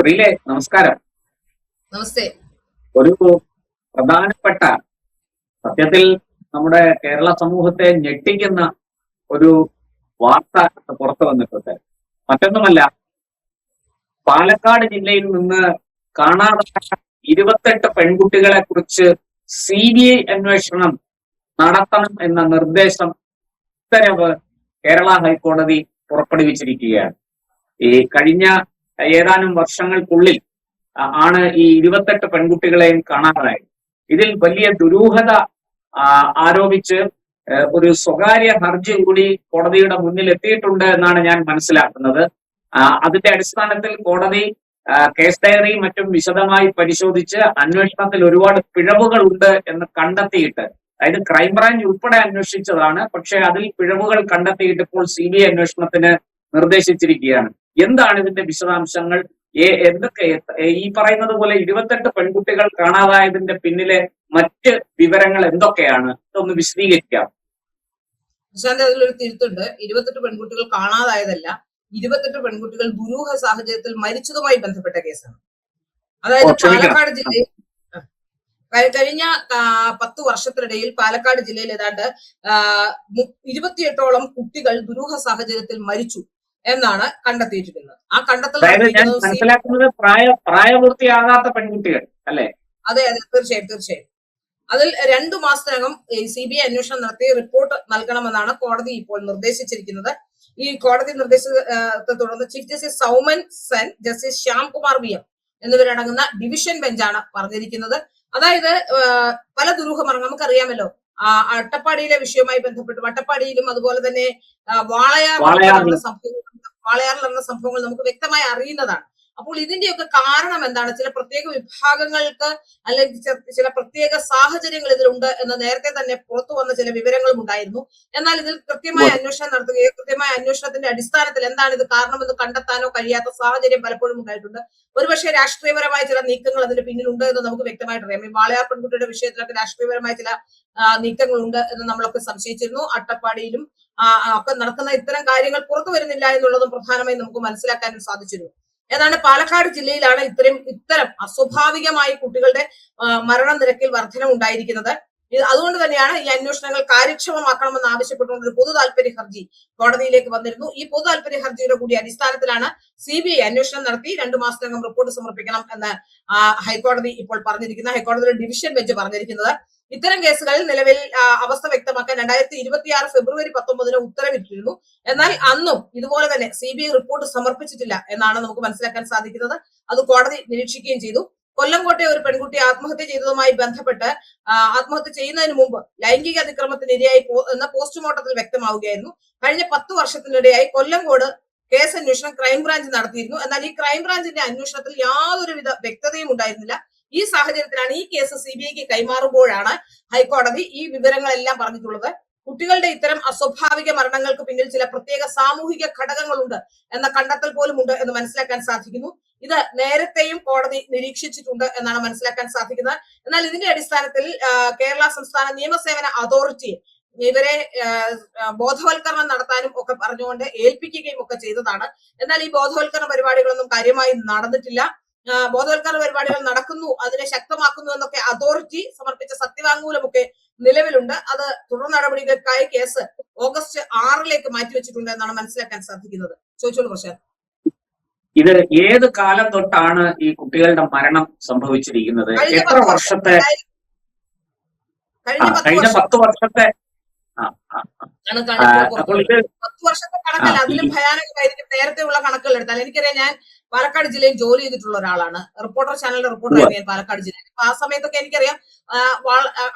ശ്രീലേ, നമസ്കാരം. നമസ്തേ. ഒരു പ്രധാനപ്പെട്ട, സത്യത്തിൽ നമ്മുടെ കേരള സമൂഹത്തെ ഞെട്ടിക്കുന്ന ഒരു വാർത്ത പുറത്തു വന്നിട്ടുണ്ട്. മറ്റൊന്നുമല്ല, പാലക്കാട് ജില്ലയിൽ നിന്ന് കാണാതായ 28 പെൺകുട്ടികളെ കുറിച്ച് CBI അന്വേഷണം നടത്തണം എന്ന നിർദ്ദേശം ഉത്തരവ് കേരള ഹൈക്കോടതി പുറപ്പെടുവിച്ചിരിക്കുകയാണ്. ഈ കഴിഞ്ഞ ഏതാനും വർഷങ്ങൾക്കുള്ളിൽ ആണ് ഈ 28 പെൺകുട്ടികളെയും കാണാതായത്. ഇതിൽ വലിയ ദുരൂഹത ആരോപിച്ച് ഒരു സ്വകാര്യ ഹർജി കൂടി കോടതിയുടെ മുന്നിൽ എത്തിയിട്ടുണ്ട് എന്നാണ് ഞാൻ മനസ്സിലാക്കുന്നത്. അതിന്റെ അടിസ്ഥാനത്തിൽ കോടതി കേസ് ഡയറി മറ്റും വിശദമായി പരിശോധിച്ച് അന്വേഷണത്തിൽ ഒരുപാട് പിഴവുകൾ ഉണ്ട് എന്ന് കണ്ടെത്തിയിട്ട്, അതായത് ക്രൈംബ്രാഞ്ച് ഉൾപ്പെടെ അന്വേഷിച്ചതാണ്, പക്ഷെ അതിൽ പിഴവുകൾ കണ്ടെത്തിയിട്ട് ഇപ്പോൾ CBI അന്വേഷണത്തിന് നിർദ്ദേശിച്ചിരിക്കുകയാണ്. എന്താണ് ഇതിന്റെ വിശദാംശങ്ങൾ? എന്തൊക്കെ ഈ പറയുന്നത് പോലെ 28 പെൺകുട്ടികൾ കാണാതായതിന്റെ പിന്നിലെ മറ്റ് വിവരങ്ങൾ എന്തൊക്കെയാണ്? ഇതൊന്ന് വിശദീകരിക്കാം. അതിലൊരു തിരുത്തുണ്ട്. 28 പെൺകുട്ടികൾ കാണാതായതല്ല, 28 പെൺകുട്ടികൾ ദുരൂഹ സാഹചര്യത്തിൽ മരിച്ചതുമായി ബന്ധപ്പെട്ട കേസാണ്. അതായത് പാലക്കാട് ജില്ലയിൽ കഴിഞ്ഞ 10 വർഷത്തിനിടയിൽ പാലക്കാട് ജില്ലയിൽ ഏതാണ്ട് 28ഓളം കുട്ടികൾ ദുരൂഹ സാഹചര്യത്തിൽ മരിച്ചു എന്നാണ് കണ്ടെത്തിയിരിക്കുന്നത്. ആ കണ്ടെത്തൽ മനസ്സിലാക്കുന്നത് പ്രായപൂർത്തിയാകാത്ത പെൺകുട്ടികൾ അല്ലേ? അതെ, തീർച്ചയായും. അതിൽ 2 മാസത്തിനകം CBI അന്വേഷണം നടത്തി റിപ്പോർട്ട് നൽകണമെന്നാണ് കോടതി ഇപ്പോൾ നിർദ്ദേശിച്ചിരിക്കുന്നത്. ഈ കോടതി നിർദ്ദേശത്തെ തുടർന്ന് chief justice Soumen Sen, justice Shyamkumar VM എന്നിവരടങ്ങുന്ന ഡിവിഷൻ ബെഞ്ചാണ് പറഞ്ഞിരിക്കുന്നത്. അതായത് പല ദുരൂഹമരണം നമുക്കറിയാമല്ലോ, അട്ടപ്പാടിയിലെ വിഷയവുമായി ബന്ധപ്പെട്ട് അട്ടപ്പാടിയിലും അതുപോലെ തന്നെ വാളയാറിൽ നടന്ന സംഭവങ്ങൾ നമുക്ക് വ്യക്തമായി അറിയുന്നതാണ്. അപ്പോൾ ഇതിന്റെയൊക്കെ കാരണം എന്താണ്? ചില പ്രത്യേക വിഭാഗങ്ങൾക്ക് അല്ലെങ്കിൽ ചില പ്രത്യേക സാഹചര്യങ്ങൾ ഇതിലുണ്ട് എന്ന് നേരത്തെ തന്നെ പുറത്തു വന്ന ചില വിവരങ്ങളും ഉണ്ടായിരുന്നു. എന്നാൽ ഇതിൽ കൃത്യമായ അന്വേഷണം നടത്തുകയോ കൃത്യമായ അന്വേഷണത്തിന്റെ അടിസ്ഥാനത്തിൽ എന്താണ് ഇത് കാരണമെന്ന് കണ്ടെത്താനോ കഴിയാത്ത സാഹചര്യം പലപ്പോഴും ഉണ്ടായിട്ടുണ്ട്. ഒരുപക്ഷെ രാഷ്ട്രീയപരമായ ചില നീക്കങ്ങൾ അതിന് പിന്നിലുണ്ട് എന്ന് നമുക്ക് വ്യക്തമായിട്ട് അറിയാം. ഈ വാളയാർ പെൺകുട്ടിയുടെ വിഷയത്തിലൊക്കെ രാഷ്ട്രീയപരമായ ചില നീക്കങ്ങളുണ്ട് എന്ന് നമ്മളൊക്കെ സംശയിച്ചിരുന്നു. അട്ടപ്പാടിയിലും ഒക്കെ നടക്കുന്ന ഇത്തരം കാര്യങ്ങൾ പുറത്തു വരുന്നില്ല എന്നുള്ളതും പ്രധാനമായും നമുക്ക് മനസ്സിലാക്കാനും സാധിച്ചിരുന്നു. ഏതാണ്ട് പാലക്കാട് ജില്ലയിലാണ് ഇത്തരം അസ്വാഭാവികമായി കുട്ടികളുടെ മരണനിരക്കിൽ വർധന ഉണ്ടായിരിക്കുന്നത്. അതുകൊണ്ട് തന്നെയാണ് ഈ അന്വേഷണങ്ങൾ കാര്യക്ഷമമാക്കണമെന്ന് ആവശ്യപ്പെട്ടുകൊണ്ട് ഒരു പൊതു താല്പര്യ ഹർജി കോടതിയിലേക്ക് വന്നിരുന്നു. ഈ പൊതു താല്പര്യ ഹർജിയുടെ കൂടി അടിസ്ഥാനത്തിലാണ് CBI അന്വേഷണം നടത്തി 2 മാസത്തിനകം റിപ്പോർട്ട് സമർപ്പിക്കണം എന്ന് ഹൈക്കോടതി ഇപ്പോൾ പറഞ്ഞിരിക്കുന്നത്. ഹൈക്കോടതിയുടെ ഡിവിഷൻ ബെഞ്ച് പറഞ്ഞിരിക്കുന്നത്. ഇത്തരം കേസുകളിൽ നിലവിൽ അവസ്ഥ വ്യക്തമാക്കാൻ 2026 ഫെബ്രുവരി 19 ഉത്തരവിട്ടിരുന്നു. എന്നാൽ അന്നും ഇതുപോലെ തന്നെ CBI റിപ്പോർട്ട് സമർപ്പിച്ചിട്ടില്ല എന്നാണ് നമുക്ക് മനസ്സിലാക്കാൻ സാധിക്കുന്നത്. അത് കോടതി നിരീക്ഷിക്കുകയും ചെയ്തു. കൊല്ലംകോട്ടെ ഒരു പെൺകുട്ടി ആത്മഹത്യ ചെയ്തതുമായി ബന്ധപ്പെട്ട് ആത്മഹത്യ ചെയ്യുന്നതിന് മുമ്പ് ലൈംഗിക അതിക്രമത്തിനിരയായി എന്ന പോസ്റ്റ്മോർട്ടത്തിൽ വ്യക്തമാവുകയായിരുന്നു. കഴിഞ്ഞ 10 വർഷത്തിനിടെയായി കൊല്ലംകോട് കേസ് അന്വേഷണം ക്രൈംബ്രാഞ്ച് നടത്തിയിരുന്നു. എന്നാൽ ഈ ക്രൈംബ്രാഞ്ചിന്റെ അന്വേഷണത്തിൽ യാതൊരുവിധ വ്യക്തതയും ഉണ്ടായിരുന്നില്ല. ഈ സാഹചര്യത്തിലാണ് ഈ കേസ് CBIക്ക് കൈമാറുമ്പോഴാണ് ഹൈക്കോടതി ഈ വിവരങ്ങളെല്ലാം പറഞ്ഞിട്ടുള്ളത്. കുട്ടികളുടെ ഇത്തരം അസ്വാഭാവിക മരണങ്ങൾക്ക് പിന്നിൽ ചില പ്രത്യേക സാമൂഹിക ഘടകങ്ങളുണ്ട് എന്ന കണ്ടെത്തൽ പോലും ഉണ്ട് എന്ന് മനസ്സിലാക്കാൻ സാധിക്കുന്നു. ഇത് നേരത്തെയും കോടതി നിരീക്ഷിച്ചിട്ടുണ്ട് എന്നാണ് മനസ്സിലാക്കാൻ സാധിക്കുന്നത്. എന്നാൽ ഇതിന്റെ അടിസ്ഥാനത്തിൽ കേരള സംസ്ഥാന നിയമസേവന അതോറിറ്റി ഇവരെ ബോധവൽക്കരണം നടത്താനും ഒക്കെ പറഞ്ഞുകൊണ്ട് ഏൽപ്പിക്കുകയും ഒക്കെ ചെയ്തതാണ്. എന്നാൽ ഈ ബോധവൽക്കരണ പരിപാടികളൊന്നും കാര്യമായി നടന്നിട്ടില്ല. ബോധവൽക്കരണ പരിപാടികൾ നടക്കുന്നു, അതിനെ ശക്തമാക്കുന്നു എന്നൊക്കെ അതോറിറ്റി സമർപ്പിച്ച സത്യവാങ്മൂലമൊക്കെ നിലവിലുണ്ട്. അത് തുടർ നടപടികൾക്കായി കേസ് ഓഗസ്റ്റ് 6 മാറ്റിവെച്ചിട്ടുണ്ട് എന്നാണ് മനസ്സിലാക്കാൻ സാധിക്കുന്നത്. ചോദിച്ചോളൂ പ്രശാന്ത്. ഇത് ഏത് കാലം തൊട്ടാണ് ഈ കുട്ടികളുടെ മരണം സംഭവിച്ചിരിക്കുന്നത്? എത്ര വർഷത്തെ? കഴിഞ്ഞ 10 വർഷത്തെ 10 വർഷത്തെ കണക്കല്ല, അതിലും ഭയാനകമായിരിക്കും നേരത്തെ ഉള്ള കണക്കുകൾ എടുത്താൽ. എനിക്കറിയാം, ഞാൻ പാലക്കാട് ജില്ലയിൽ ജോലി ചെയ്തിട്ടുള്ള ഒരാളാണ്. റിപ്പോർട്ടർ ചാനലിന്റെ റിപ്പോർട്ടറായിരുന്നു ഞാൻ പാലക്കാട് ജില്ലയിൽ. ആ സമയത്തൊക്കെ എനിക്കറിയാം,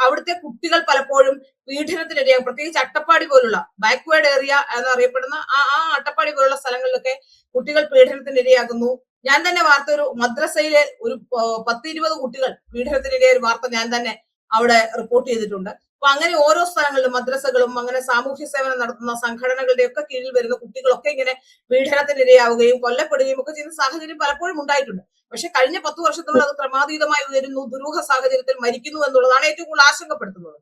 അവിടുത്തെ കുട്ടികൾ പലപ്പോഴും പീഡനത്തിനിരയാകും. പ്രത്യേകിച്ച് അട്ടപ്പാടി പോലുള്ള ബാക്ക്വേർഡ് ഏരിയ എന്നറിയപ്പെടുന്ന ആ അട്ടപ്പാടി പോലുള്ള സ്ഥലങ്ങളിലൊക്കെ കുട്ടികൾ പീഡനത്തിനിരയാകുന്നു. ഞാൻ തന്നെ വാർത്ത, ഒരു മദ്രസയിലെ ഒരു 10-20 കുട്ടികൾ പീഡനത്തിനിരയായ ഒരു വാർത്ത ഞാൻ തന്നെ അവിടെ റിപ്പോർട്ട് ചെയ്തിട്ടുണ്ട്. അപ്പൊ അങ്ങനെ ഓരോ സ്ഥലങ്ങളിലും മദ്രസകളും അങ്ങനെ സാമൂഹ്യ സേവനം നടത്തുന്ന സംഘടനകളുടെ ഒക്കെ കീഴിൽ വരുന്ന കുട്ടികളൊക്കെ ഇങ്ങനെ പീഡനത്തിനിരയാവുകയും കൊല്ലപ്പെടുകയും ഒക്കെ ചെയ്യുന്ന സാഹചര്യം പലപ്പോഴും ഉണ്ടായിട്ടുണ്ട്. പക്ഷെ കഴിഞ്ഞ 10 വർഷത്തോളം അത് ക്രമാതീതമായി ഉയരുന്നു, ദുരൂഹ സാഹചര്യത്തിൽ മരിക്കുന്നു എന്നുള്ളതാണ് ഏറ്റവും കൂടുതൽ ആശങ്കപ്പെടുത്തുന്നത്.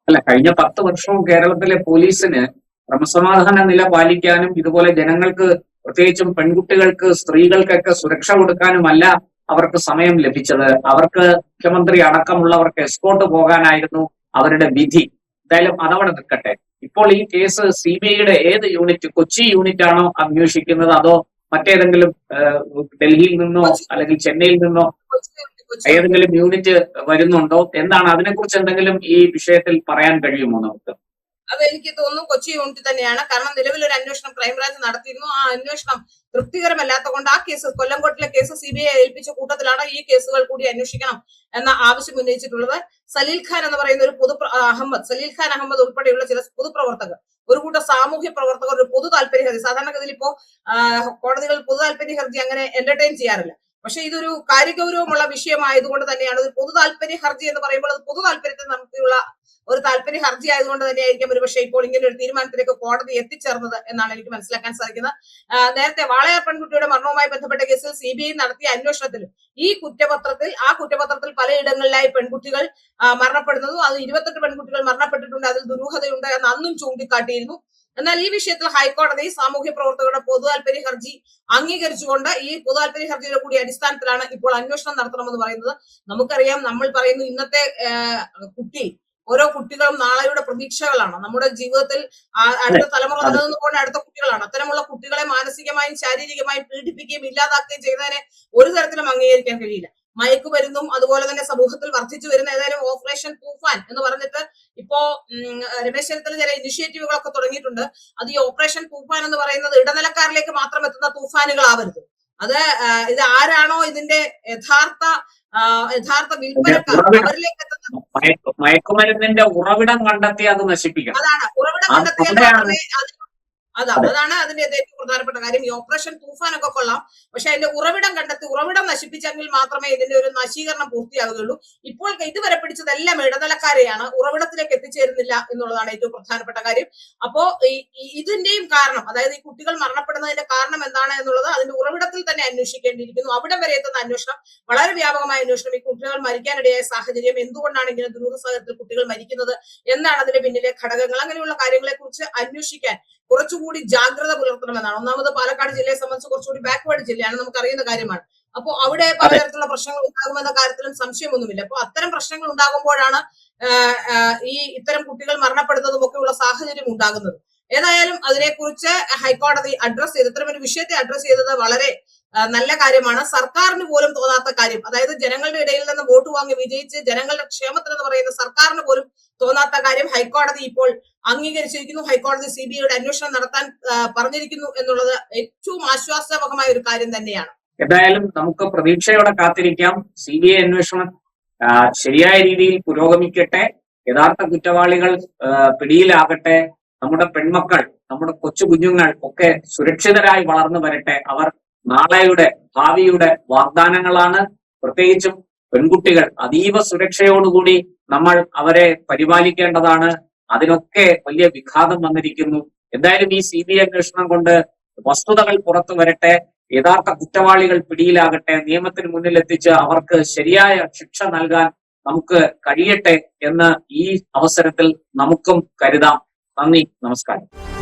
അല്ല, കഴിഞ്ഞ 10 വർഷവും കേരളത്തിലെ പോലീസിന് ക്രമസമാധാന നില പാലിക്കാനും ഇതുപോലെ ജനങ്ങൾക്ക് പ്രത്യേകിച്ചും പെൺകുട്ടികൾക്ക്, സ്ത്രീകൾക്കൊക്കെ സുരക്ഷ കൊടുക്കാനുമല്ല അവർക്ക് സമയം ലഭിച്ചത്. അവർക്ക് മുഖ്യമന്ത്രി അടക്കമുള്ളവർക്ക് എസ്കോർട്ട് പോകാനായിരുന്നു അവരുടെ വിധി. എന്തായാലും അതവിടെ നിൽക്കട്ടെ. ഇപ്പോൾ ഈ കേസ് CBIയുടെ ഏത് യൂണിറ്റ്, കൊച്ചി യൂണിറ്റ് ആണോ അന്വേഷിക്കുന്നത്, അതോ മറ്റേതെങ്കിലും ഡൽഹിയിൽ നിന്നോ അല്ലെങ്കിൽ ചെന്നൈയിൽ നിന്നോ ഏതെങ്കിലും യൂണിറ്റ് വരുന്നുണ്ടോ? എന്താണ് അതിനെക്കുറിച്ച് എന്തെങ്കിലും ഈ വിഷയത്തിൽ പറയാൻ കഴിയുമോ നമുക്ക്? അത് എനിക്ക് തോന്നുന്നു കൊച്ചി യൂണിറ്റ് തന്നെയാണ്. കാരണം നിലവിലൊരു അന്വേഷണം ക്രൈംബ്രാഞ്ച് നടത്തിയിരുന്നു. ആ അന്വേഷണം തൃപ്തികരമല്ലാത്ത കൊണ്ട് ആ കേസ്, കൊല്ലംകോട്ടിലെ കേസ് CBI ഏൽപ്പിച്ച കൂട്ടത്തിലാണ് ഈ കേസുകൾ കൂടി അന്വേഷിക്കണം എന്ന ആവശ്യം ഉന്നയിച്ചിട്ടുള്ളത്. സലീൽ ഖാൻ എന്ന് പറയുന്ന ഒരു സലീൽ ഖാൻ അഹമ്മദ് ഉൾപ്പെടെയുള്ള ചില പൊതുപ്രവർത്തകർ, ഒരു കൂട്ടം സാമൂഹ്യ പ്രവർത്തകർ ഒരു പൊതു താല്പര്യ ഹർജി, സാധാരണഗതിയിൽ ഇപ്പോ കോടതികൾ പൊതു താല്പര്യ ഹർജി അങ്ങനെ എന്റർടൈൻ ചെയ്യാറില്ല. പക്ഷെ ഇതൊരു കാര്യഗൗരവമുള്ള വിഷയമായതുകൊണ്ട് തന്നെയാണ് ഒരു പൊതു താല്പര്യ ഹർജി എന്ന് പറയുമ്പോൾ അത് പൊതു താല്പര്യത്തിൽ നമുക്കുള്ള ഒരു താല്പര്യ ഹർജി ആയതുകൊണ്ട് തന്നെയായിരിക്കും ഒരുപക്ഷെ ഇപ്പോൾ ഇങ്ങനെ ഒരു തീരുമാനത്തിലേക്ക് കോടതി എത്തിച്ചേർന്നത് എന്നാണ് എനിക്ക് മനസ്സിലാക്കാൻ സാധിക്കുന്നത്. നേരത്തെ വാളയാർ പെൺകുട്ടിയുടെ മരണവുമായി ബന്ധപ്പെട്ട കേസിൽ CBI നടത്തിയ അന്വേഷണത്തിലും ആ കുറ്റപത്രത്തിൽ പലയിടങ്ങളിലായി പെൺകുട്ടികൾ മരണപ്പെടുന്നതും അത് 28 പെൺകുട്ടികൾ മരണപ്പെട്ടിട്ടുണ്ട്, അതിൽ ദുരൂഹതയുണ്ട് എന്ന് അന്നും ചൂണ്ടിക്കാട്ടിയിരുന്നു. എന്നാൽ ഈ വിഷയത്തിൽ ഹൈക്കോടതി സാമൂഹ്യ പ്രവർത്തകരുടെ പൊതു താല്പര്യ ഹർജി അംഗീകരിച്ചുകൊണ്ട് ഈ പൊതു താല്പര്യ ഹർജിയുടെ കൂടി അടിസ്ഥാനത്തിലാണ് ഇപ്പോൾ അന്വേഷണം നടത്തണമെന്ന് പറയുന്നത്. നമുക്കറിയാം, നമ്മൾ പറയുന്നു ഇന്നത്തെ ഓരോ കുട്ടികളും നാളെയുടെ പ്രതീക്ഷകളാണ്. നമ്മുടെ ജീവിതത്തിൽ അടുത്ത തലമുറ നിലനിന്ന് പോകുന്ന അടുത്ത കുട്ടികളാണ്. അത്തരമുള്ള കുട്ടികളെ മാനസികമായും ശാരീരികമായും പീഡിപ്പിക്കുകയും ഇല്ലാതാക്കുകയും ചെയ്യുന്നതിനെ ഒരു തരത്തിലും അംഗീകരിക്കാൻ കഴിയില്ല. മയക്കുമരുന്നും അതുപോലെ തന്നെ സമൂഹത്തിൽ വർദ്ധിച്ചു വരുന്ന ഏതായാലും ഓപ്പറേഷൻ തൂഫാൻ എന്ന് പറഞ്ഞിട്ട് ഇപ്പോ രമേശ് ചെന്നിത്തല ചില ഇനിഷ്യേറ്റീവുകളൊക്കെ തുടങ്ങിയിട്ടുണ്ട്. അത് ഈ ഓപ്പറേഷൻ തൂഫാൻ എന്ന് പറയുന്നത് ഇടനിലക്കാരിലേക്ക് മാത്രം എത്തുന്ന തൂഫാനുകളാവരുത്. അത് ഇത് ആരാണോ ഇതിന്റെ യഥാർത്ഥ വിൽപ്പനക്കാർ അവരിലേക്ക് എത്തുന്ന മയക്കുമരുന്നിന്റെ ഉറവിടം കണ്ടെത്തി അത് നശിപ്പിക്കണം. അതാണ് ഉറവിടം കണ്ടെത്തിയാൽ അതാണ് അതിന്റെ ഏറ്റവും പ്രധാനപ്പെട്ട കാര്യം. ഈ ഓപ്പറേഷൻ തൂഫാനൊക്കെ കൊള്ളാം, പക്ഷെ അതിന്റെ ഉറവിടം കണ്ടെത്തി ഉറവിടം നശിപ്പിച്ചെങ്കിൽ മാത്രമേ ഇതിന്റെ ഒരു നശീകരണം പൂർത്തിയാകുകയുള്ളൂ. ഇപ്പോൾ ഇതുവരെ പിടിച്ചതെല്ലാം ഇടനിലക്കാരെയാണ്, ഉറവിടത്തിലേക്ക് എത്തിച്ചേരുന്നില്ല എന്നുള്ളതാണ് ഏറ്റവും പ്രധാനപ്പെട്ട കാര്യം. അപ്പോ ഇതിന്റെയും കാരണം, അതായത് ഈ കുട്ടികൾ മരണപ്പെടുന്നതിന്റെ കാരണം എന്താണ് എന്നുള്ളത് അതിന്റെ ഉറവിടത്തിൽ തന്നെ അന്വേഷിക്കേണ്ടിയിരിക്കുന്നു. അവിടം വരെ എത്തുന്ന അന്വേഷണം, വളരെ വ്യാപകമായ അന്വേഷണം, ഈ കുട്ടികൾ മരിക്കാനിടയായ സാഹചര്യം, എന്തുകൊണ്ടാണ് ഇങ്ങനെ ദുരൂഹ സാഹചര്യത്തിൽ കുട്ടികൾ മരിക്കുന്നത്, എന്താണ് അതിന്റെ പിന്നിലെ ഘടകങ്ങൾ, അങ്ങനെയുള്ള കാര്യങ്ങളെ കുറിച്ച് അന്വേഷിക്കാൻ കുറച്ചുകൂടി ജാഗ്രത പുലർത്തണമെന്നാണ്. ഒന്നാമത് പാലക്കാട് ജില്ലയെ സംബന്ധിച്ച് കുറച്ചുകൂടി ബാക്ക്വേർഡ് ജില്ലയാണ്, നമുക്കറിയുന്ന കാര്യമാണ്. അപ്പോൾ അവിടെ പലതരത്തിലുള്ള പ്രശ്നങ്ങൾ ഉണ്ടാകുമെന്ന കാര്യത്തിലും സംശയമൊന്നുമില്ല. അപ്പോൾ അത്തരം പ്രശ്നങ്ങൾ ഉണ്ടാകുമ്പോഴാണ് ഇത്തരം കുട്ടികൾ മരണപ്പെടുന്നതും ഒക്കെയുള്ള സാഹചര്യം ഉണ്ടാകുന്നത്. ഏതായാലും അതിനെക്കുറിച്ച് ഹൈക്കോടതി അഡ്രസ് ചെയ്ത്, ഇത്തരം ഒരു വിഷയത്തെ അഡ്രസ് ചെയ്തത് വളരെ നല്ല കാര്യമാണ്. സർക്കാരിന് പോലും തോന്നാത്ത കാര്യം, അതായത് ജനങ്ങളുടെ ഇടയിൽ നിന്ന് വോട്ട് വാങ്ങി വിജയിച്ച് ജനങ്ങളുടെ ക്ഷേമത്തിനെന്ന് പറയുന്ന സർക്കാരിന് പോലും തോന്നാത്ത കാര്യം ഹൈക്കോടതി ഇപ്പോൾ അംഗീകരിച്ചിരിക്കുന്നു. ഹൈക്കോടതി CBIയുടെ അന്വേഷണം നടത്താൻ പറഞ്ഞിരിക്കുന്നു എന്നുള്ളത് ഏറ്റവും ആശ്വാസകരമായ ഒരു കാര്യം തന്നെയാണ്. എന്തായാലും നമുക്ക് പ്രതീക്ഷയോടെ കാത്തിരിക്കാം. CBI അന്വേഷണം ശരിയായ രീതിയിൽ പുരോഗമിക്കട്ടെ, യഥാർത്ഥ കുറ്റവാളികൾ പിടിയിലാകട്ടെ, നമ്മുടെ പെൺമക്കൾ, നമ്മുടെ കൊച്ചു കുഞ്ഞുങ്ങൾ ഒക്കെ സുരക്ഷിതരായി വളർന്നു വരട്ടെ. അവർ നാളെയുടെ ഭാവിയുടെ വാഗ്ദാനങ്ങളാണ്. പ്രത്യേകിച്ചും പെൺകുട്ടികൾ അതീവ സുരക്ഷയോടുകൂടി നമ്മൾ അവരെ പരിപാലിക്കേണ്ടതാണ്. അതിനൊക്കെ വലിയ വിഘാതം വന്നിരിക്കുന്നു. എന്തായാലും ഈ CBI അന്വേഷണം കൊണ്ട് വസ്തുതകൾ പുറത്തു വരട്ടെ, യഥാർത്ഥ കുറ്റവാളികൾ പിടിയിലാകട്ടെ, നിയമത്തിന് മുന്നിൽ എത്തിച്ച് അവർക്ക് ശരിയായ ശിക്ഷ നൽകാൻ നമുക്ക് കഴിയട്ടെ എന്ന് ഈ അവസരത്തിൽ നമുക്കും കരുതാം. നന്ദി, നമസ്കാരം.